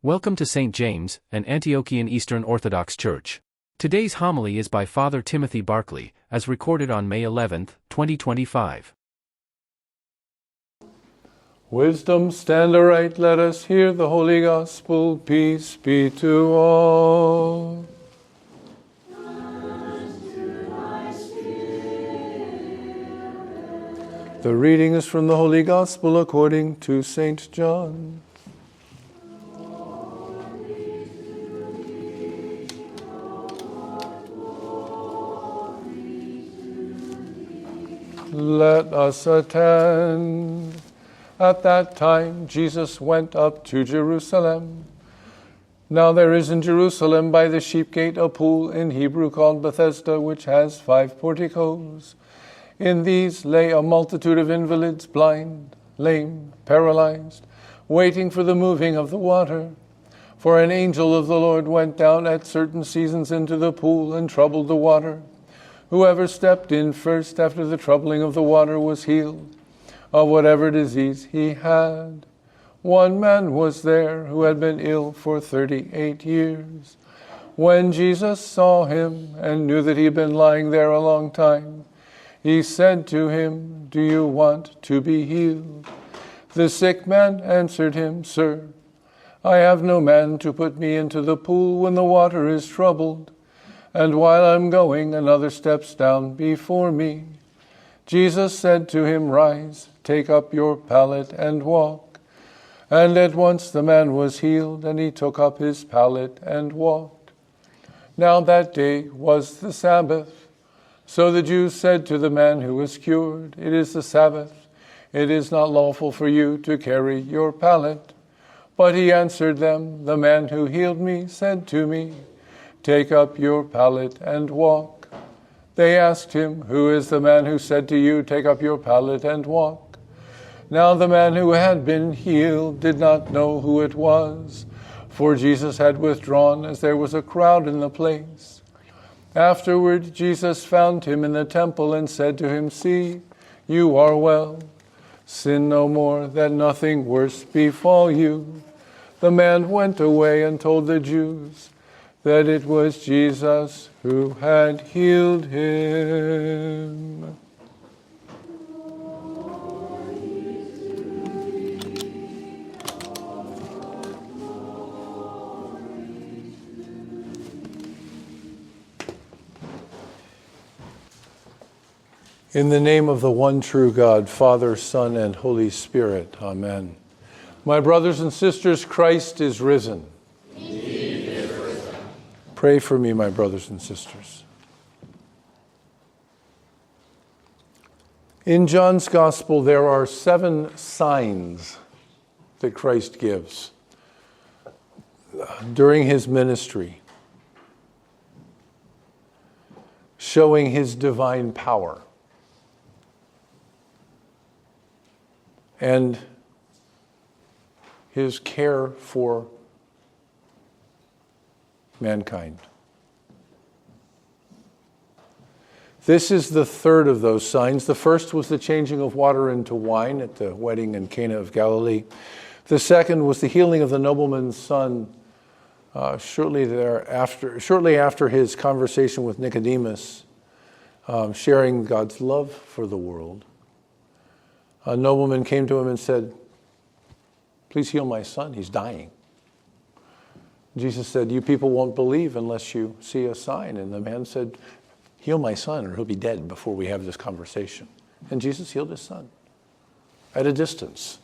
Welcome to St. James, an Antiochian Eastern Orthodox Church. Today's homily is by Father Timothy Barkley, as recorded on May 11, 2025. Wisdom, stand aright, let us hear the Holy Gospel. Peace be to all. The reading is from the Holy Gospel according to St. John. Let us attend. At that time, Jesus went up to Jerusalem. Now there is in Jerusalem by the sheep gate a pool in Hebrew called Bethesda, which has 5 porticos. In these lay a multitude of invalids, blind, lame, paralyzed, waiting for the moving of the water. For an angel of the Lord went down at certain seasons into the pool and troubled the water. Whoever stepped in first after the troubling of the water was healed of whatever disease he had. One man was there who had been ill for 38 years. When Jesus saw him and knew that he had been lying there a long time, he said to him, "Do you want to be healed?" The sick man answered him, "Sir, I have no man to put me into the pool when the water is troubled. And while I'm going, another steps down before me." Jesus said to him, "Rise, take up your pallet and walk." And at once the man was healed, and he took up his pallet and walked. Now that day was the Sabbath. So the Jews said to the man who was cured, "It is the Sabbath. It is not lawful for you to carry your pallet." But he answered them, "The man who healed me said to me, 'Take up your pallet and walk.'" They asked him, "Who is the man who said to you, 'Take up your pallet and walk'?" Now the man who had been healed did not know who it was, for Jesus had withdrawn, as there was a crowd in the place. Afterward, Jesus found him in the temple and said to him, "See, you are well. Sin no more, that nothing worse befall you." The man went away and told the Jews that it was Jesus who had healed him. In the name of the one true God, Father, Son, and Holy Spirit. Amen. My brothers and sisters, Christ is risen. Pray for me, my brothers and sisters. In John's Gospel, there are 7 signs that Christ gives during his ministry, showing his divine power and his care for mankind. This is the third of those signs. The first was the changing of water into wine at the wedding in Cana of Galilee. The second was the healing of the nobleman's son shortly after his conversation with Nicodemus, sharing God's love for the world. A nobleman came to him and said, "Please heal my son, he's dying." Jesus said, "You people won't believe unless you see a sign." And the man said, "Heal my son or he'll be dead before we have this conversation." And Jesus healed his son at a distance.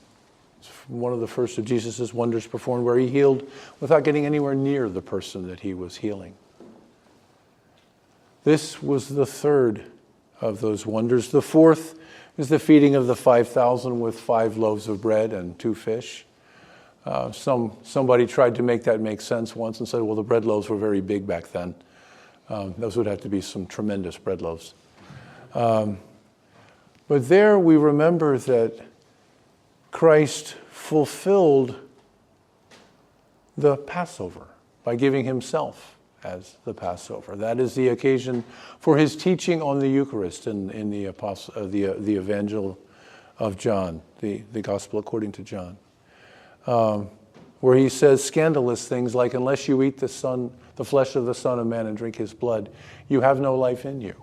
It's one of the first of Jesus' wonders performed where he healed without getting anywhere near the person that he was healing. This was the third of those wonders. The fourth is the feeding of the 5,000 with 5 loaves of bread and 2 fish. Somebody tried to make that make sense once and said, well, the bread loaves were very big back then. Those would have to be some tremendous bread loaves. But there we remember that Christ fulfilled the Passover by giving himself as the Passover. That is the occasion for his teaching on the Eucharist in the Evangel of John, the Gospel according to John. where he says scandalous things like, unless you eat the flesh of the Son of Man and drink his blood, you have no life in you.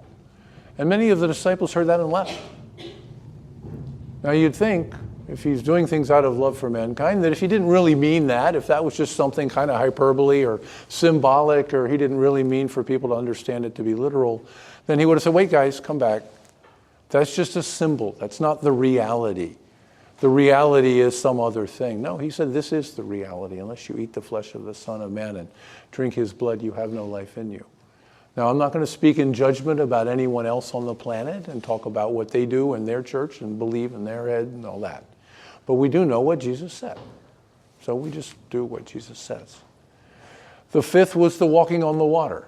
And many of the disciples heard that and left. Now you'd think, if he's doing things out of love for mankind, that if he didn't really mean that, if that was just something kind of hyperbole or symbolic, or he didn't really mean for people to understand it to be literal, then he would have said, wait guys, come back. That's just a symbol. That's not the reality. The reality is some other thing. No, he said, this is the reality. Unless you eat the flesh of the Son of Man and drink his blood, you have no life in you. Now, I'm not going to speak in judgment about anyone else on the planet and talk about what they do in their church and believe in their head and all that. But we do know what Jesus said. So we just do what Jesus says. The fifth was the walking on the water.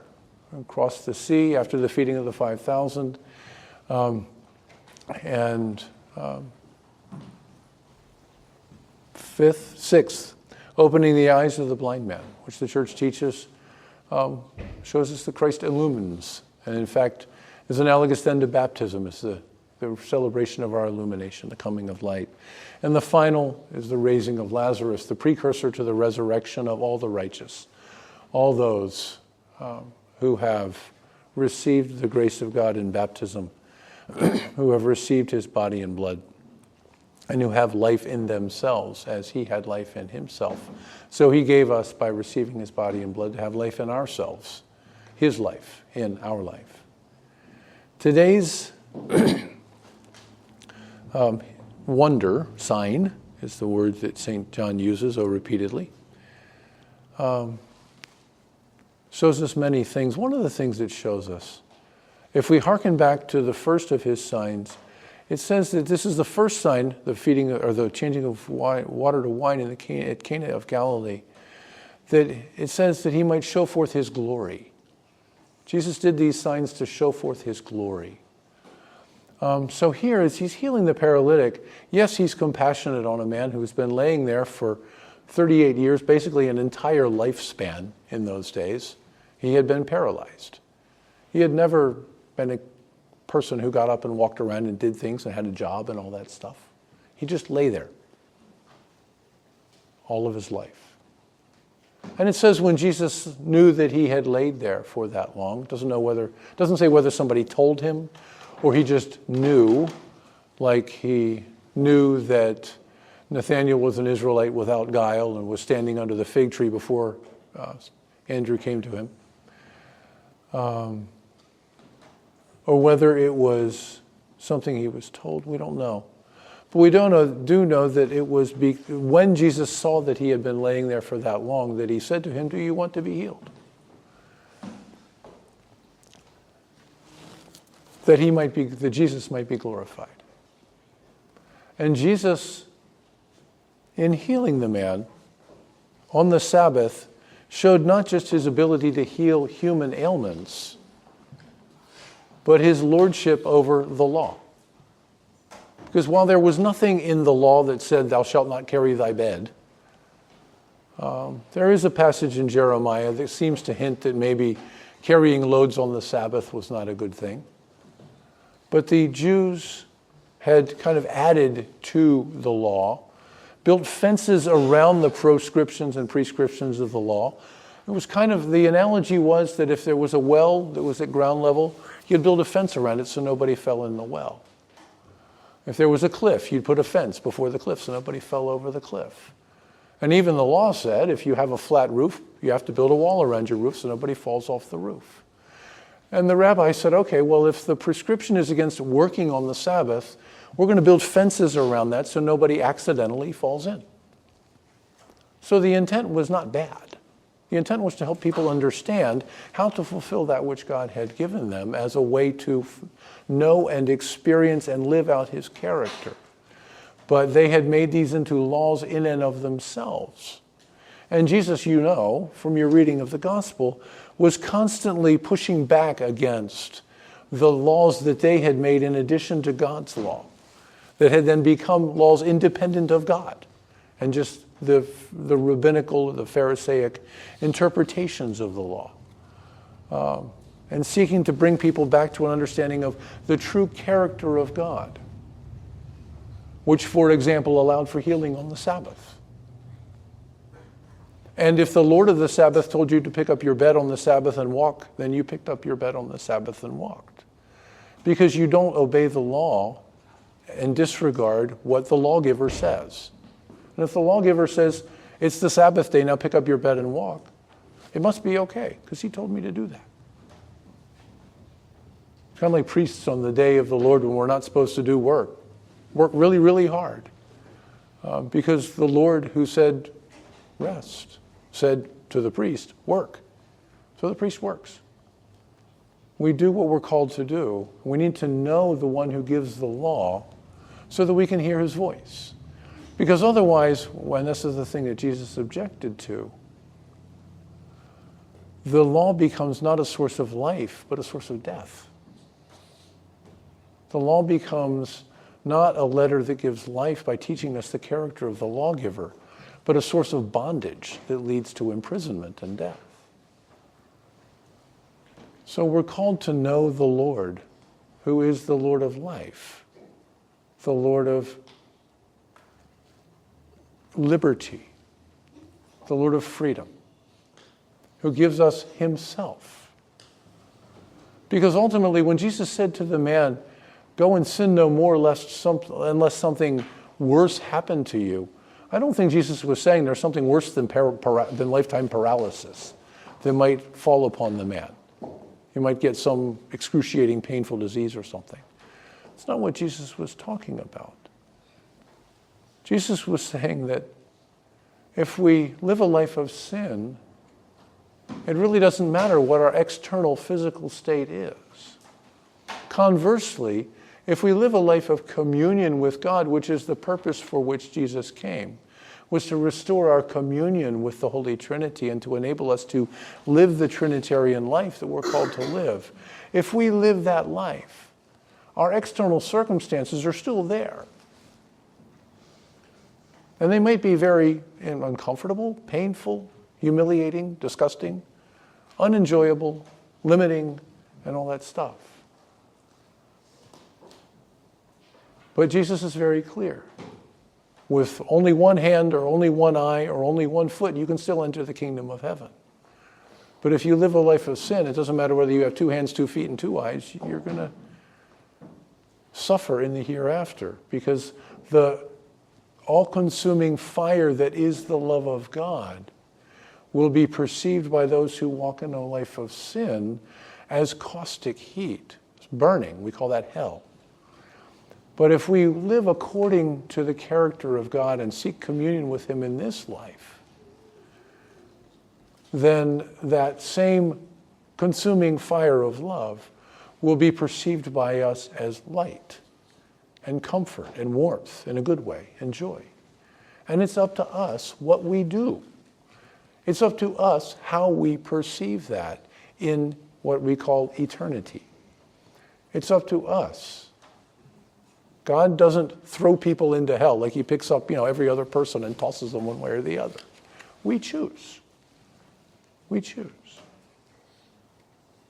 Across the sea after the feeding of the 5,000. Sixth, opening the eyes of the blind man, which the church teaches, shows us that Christ illumines. And in fact, is analogous then to baptism. It's the celebration of our illumination, the coming of light. And the final is the raising of Lazarus, the precursor to the resurrection of all the righteous, all those who have received the grace of God in baptism, who have received his body and blood, and who have life in themselves as he had life in himself. So he gave us, by receiving his body and blood, to have life in ourselves, his life in our life. Today's wonder, sign, is the word that St. John uses repeatedly, shows us many things. One of the things it shows us, if we hearken back to the first of his signs, it says that this is the first sign, the feeding or the changing of water to wine at Cana of Galilee, that it says that he might show forth his glory. Jesus did these signs to show forth his glory. So here, as he's healing the paralytic, yes, he's compassionate on a man who's been laying there for 38 years, basically an entire lifespan in those days. He had been paralyzed. He had never been a person who got up and walked around and did things and had a job and all that stuff. He just lay there all of his life. And it says when Jesus knew that he had laid there for that long, doesn't say whether somebody told him or he just knew, like he knew that Nathanael was an Israelite without guile and was standing under the fig tree before Andrew came to him. Or whether it was something he was told, we don't know. But we do know that it was when Jesus saw that he had been laying there for that long, that he said to him, "Do you want to be healed?" That Jesus might be glorified. And Jesus, in healing the man on the Sabbath, showed not just his ability to heal human ailments, but his lordship over the law. Because while there was nothing in the law that said, "Thou shalt not carry thy bed," there is a passage in Jeremiah that seems to hint that maybe carrying loads on the Sabbath was not a good thing. But the Jews had kind of added to the law, built fences around the proscriptions and prescriptions of the law. It was kind of, the analogy was that if there was a well that was at ground level, you'd build a fence around it so nobody fell in the well. If there was a cliff, you'd put a fence before the cliff so nobody fell over the cliff. And even the law said, if you have a flat roof, you have to build a wall around your roof so nobody falls off the roof. And the rabbi said, okay, well, if the prescription is against working on the Sabbath, we're going to build fences around that so nobody accidentally falls in. So the intent was not bad. The intent was to help people understand how to fulfill that which God had given them as a way to know and experience and live out his character. But they had made these into laws in and of themselves. And Jesus, you know, from your reading of the gospel, was constantly pushing back against the laws that they had made in addition to God's law, that had then become laws independent of God, and just the rabbinical, the Pharisaic interpretations of the law. And seeking to bring people back to an understanding of the true character of God, which, for example, allowed for healing on the Sabbath. And if the Lord of the Sabbath told you to pick up your bed on the Sabbath and walk, then you picked up your bed on the Sabbath and walked. Because you don't obey the law and disregard what the lawgiver says. And if the lawgiver says, it's the Sabbath day, now pick up your bed and walk, it must be okay, because he told me to do that. It's kind of like priests on the day of the Lord when we're not supposed to do work. Work really, really hard. Because the Lord who said, rest, said to the priest, work. So the priest works. We do what we're called to do. We need to know the one who gives the law so that we can hear his voice. Because otherwise, and this is the thing that Jesus objected to, the law becomes not a source of life, but a source of death. The law becomes not a letter that gives life by teaching us the character of the lawgiver, but a source of bondage that leads to imprisonment and death. So we're called to know the Lord, who is the Lord of life, the Lord of liberty, the Lord of freedom, who gives us himself. Because ultimately, when Jesus said to the man, go and sin no more unless something worse happened to you, I don't think Jesus was saying there's something worse than lifetime paralysis that might fall upon the man. He might get some excruciating, painful disease or something. It's not what Jesus was talking about. Jesus was saying that if we live a life of sin, it really doesn't matter what our external physical state is. Conversely, if we live a life of communion with God, which is the purpose for which Jesus came, was to restore our communion with the Holy Trinity and to enable us to live the Trinitarian life that we're called to live. If we live that life, our external circumstances are still there. And they might be very uncomfortable, painful, humiliating, disgusting, unenjoyable, limiting, and all that stuff. But Jesus is very clear. With only one hand or only one eye or only one foot, you can still enter the kingdom of heaven. But if you live a life of sin, it doesn't matter whether you have 2 hands, 2 feet, and 2 eyes, you're going to suffer in the hereafter, because the all-consuming fire that is the love of God will be perceived by those who walk in a life of sin as caustic heat. It's burning. We call that hell. But if we live according to the character of God and seek communion with him in this life, then that same consuming fire of love will be perceived by us as light and comfort and warmth in a good way and joy. And it's up to us what we do. It's up to us how we perceive that in what we call eternity. It's up to us. God doesn't throw people into hell like he picks up, every other person and tosses them one way or the other. We choose. We choose.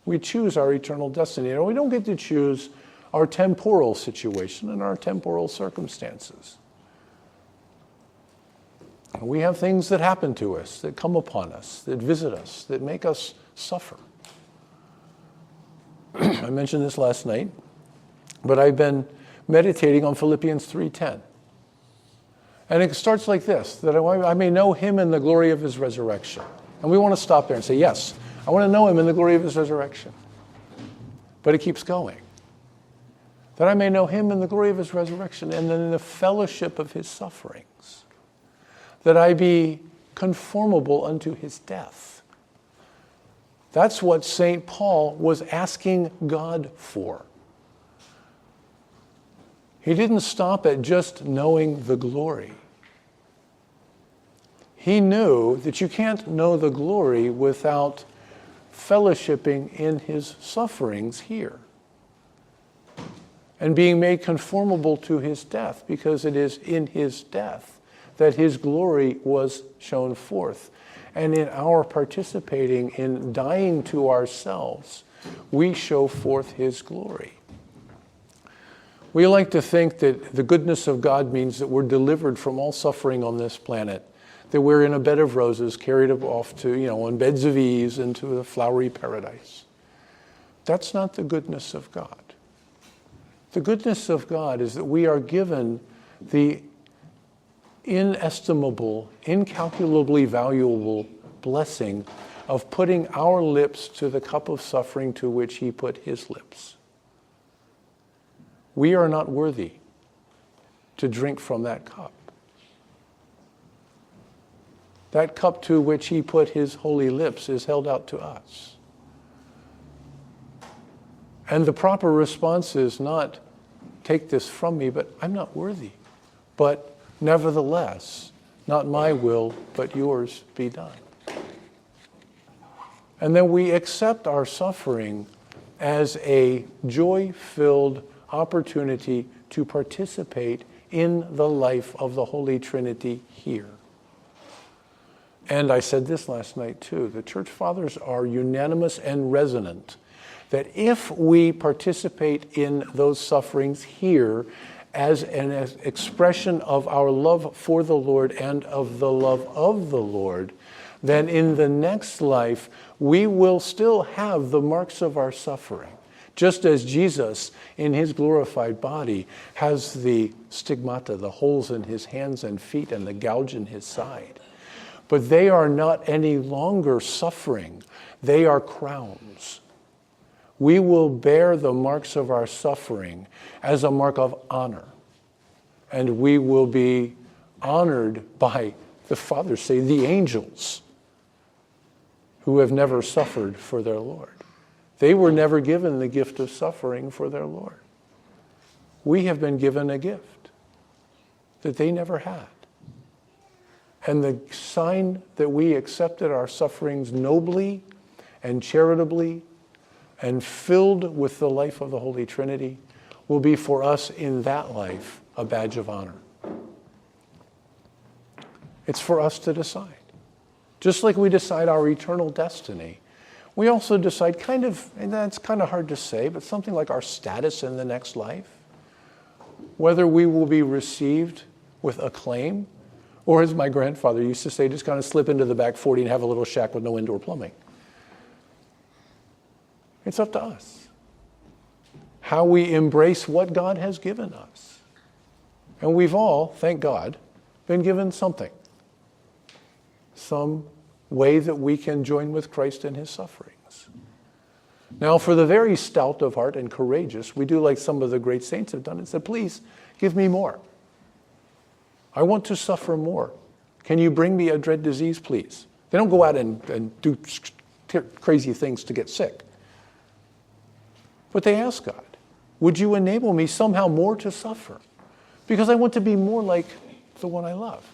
We choose our eternal destiny. And we don't get to choose our temporal situation and our temporal circumstances. We have things that happen to us, that come upon us, that visit us, that make us suffer. I mentioned this last night, but I've been meditating on Philippians 3:10. And it starts like this, that I may know him in the glory of his resurrection. And we want to stop there and say, yes, I want to know him in the glory of his resurrection. But it keeps going. That I may know him in the glory of his resurrection and then in the fellowship of his sufferings. That I be conformable unto his death. That's what St. Paul was asking God for. He didn't stop at just knowing the glory. He knew that you can't know the glory without fellowshipping in his sufferings here and being made conformable to his death, because it is in his death that his glory was shown forth. And in our participating in dying to ourselves, we show forth his glory. We like to think that the goodness of God means that we're delivered from all suffering on this planet, that we're in a bed of roses, carried off to, on beds of ease into a flowery paradise. That's not the goodness of God. The goodness of God is that we are given the inestimable, incalculably valuable blessing of putting our lips to the cup of suffering to which he put his lips. We are not worthy to drink from that cup. That cup to which he put his holy lips is held out to us. And the proper response is not, take this from me, but I'm not worthy. But nevertheless, not my will, but yours be done. And then we accept our suffering as a joy-filled opportunity to participate in the life of the Holy Trinity here. And I said this last night too, the Church Fathers are unanimous and resonant that if we participate in those sufferings here as an expression of our love for the Lord and of the love of the Lord, then in the next life we will still have the marks of our suffering. Just as Jesus in his glorified body has the stigmata, the holes in his hands and feet and the gouge in his side. But they are not any longer suffering. They are crowns. We will bear the marks of our suffering as a mark of honor. And we will be honored by, the Fathers say, the angels who have never suffered for their Lord. They were never given the gift of suffering for their Lord. We have been given a gift that they never had. And the sign that we accepted our sufferings nobly and charitably and filled with the life of the Holy Trinity will be for us in that life a badge of honor. It's for us to decide. Just like we decide our eternal destiny, we also decide and that's kind of hard to say, but something like our status in the next life. Whether we will be received with acclaim, or as my grandfather used to say, just kind of slip into the back 40 and have a little shack with no indoor plumbing. It's up to us. How we embrace what God has given us. And we've all, thank God, been given something. Some way that we can join with Christ in his sufferings. Now, for the very stout of heart and courageous, we do like some of the great saints have done and said, please, give me more. I want to suffer more. Can you bring me a dread disease, please? They don't go out and do crazy things to get sick. But they ask God, would you enable me somehow more to suffer? Because I want to be more like the one I love.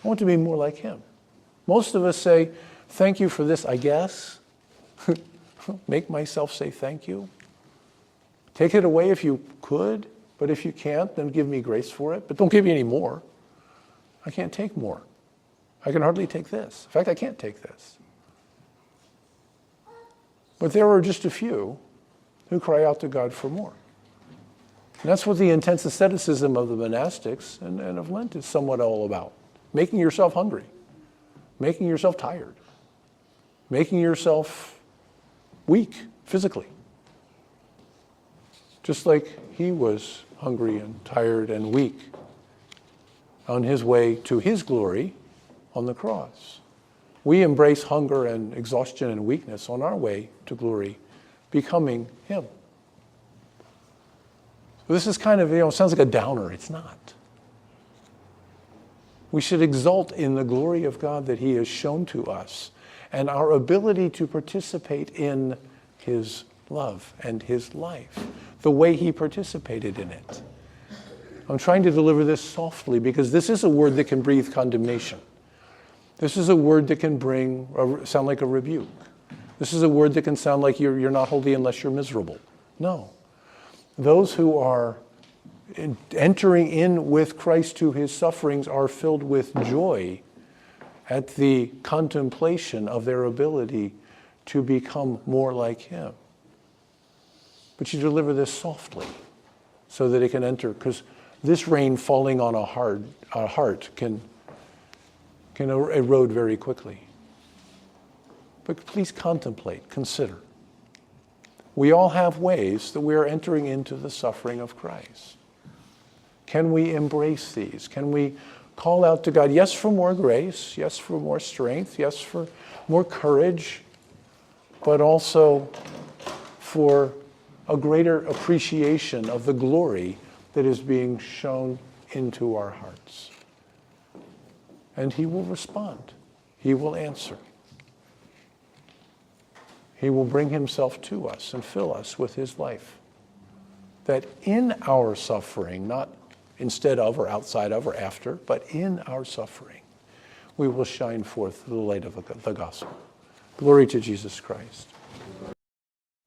I want to be more like him. Most of us say, thank you for this, I guess. Make myself say thank you. Take it away if you could, but if you can't, then give me grace for it. But don't give me any more. I can't take more. I can hardly take this. In fact, I can't take this. But there are just a few who cry out to God for more. And that's what the intense asceticism of the monastics and of Lent is somewhat all about. Making yourself hungry. Making yourself tired. Making yourself weak physically. Just like he was hungry and tired and weak on his way to his glory on the cross. We embrace hunger and exhaustion and weakness on our way to glory, becoming him. So this is kind of, sounds like a downer. It's not. We should exult in the glory of God that he has shown to us and our ability to participate in his love and his life, the way he participated in it. I'm trying to deliver this softly because this is a word that can breathe condemnation. This is a word that can sound like a rebuke. This is a word that can sound like you're not holy unless you're miserable. No. Those who are entering in with Christ to his sufferings are filled with joy at the contemplation of their ability to become more like him. But you deliver this softly so that it can enter, because this rain falling on a heart can can erode very quickly. But please contemplate, consider. We all have ways that we are entering into the suffering of Christ. Can we embrace these? Can we call out to God, yes, for more grace, yes, for more strength, yes, for more courage, but also for a greater appreciation of the glory that is being shown into our hearts. And he will respond. He will answer. He will bring himself to us and fill us with his life. That in our suffering, not instead of or outside of or after, but in our suffering, we will shine forth the light of the gospel. Glory to Jesus Christ.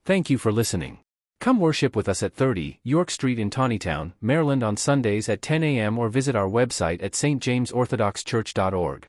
Thank you for listening. Come worship with us at 30 York Street in Taneytown, Maryland on Sundays at 10 a.m. or visit our website at stjamesorthodoxchurch.org.